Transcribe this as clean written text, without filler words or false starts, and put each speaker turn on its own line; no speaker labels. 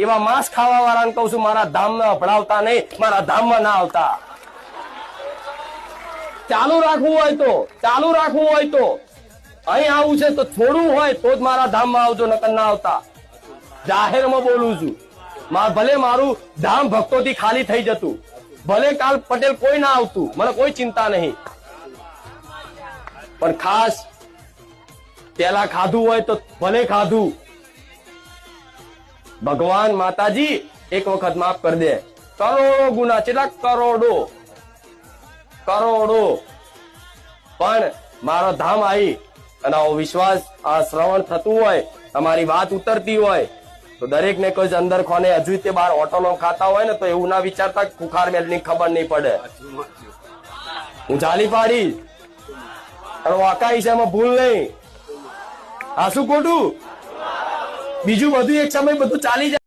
એવા માંસ ખાવા વાળાને કહું છું મારા ધામમાં ભળાવતા નહીં, મારા ધામમાં ના આવતા. ચાલુ રાખવું હોય તો અહીં આવું છે તો થોડું હોય તો જ મારા ધામમાં આવજો, નકર ના આવતા. જાહેરમાં બોલું છું. ભલે મારું ધામ ભક્તોથી ખાલી થઈ જતું, ભલે કાલ પટેલ કોઈ ના આવતું, મને કોઈ ચિંતા નહીં, પણ ખાસ પેલા ખાધું હોય તો ભલે ખાધું. ભગવાન માતાજી એક વખત માફ કરી દે. કરોડો ગુના, કેટલા કરોડો પણ મારો ધામ આવી અને આવો વિશ્વાસ, આ શ્રવણ થતું હોય, તમારી વાત ઉતરતી હોય તો દરેક ને કોઈ અંદર ખોને હજુ તે બાર હોટલો ખાતા હોય ને તો એવું ના વિચારતા ખુખાર મેલની ખબર નહીં પડે. હું જાલી પાડીશ અને વાકાઈશ, એમાં ભૂલ નહીં. આ શું ખોટું? બીજું બધું એક સમય બધું ચાલી જાય.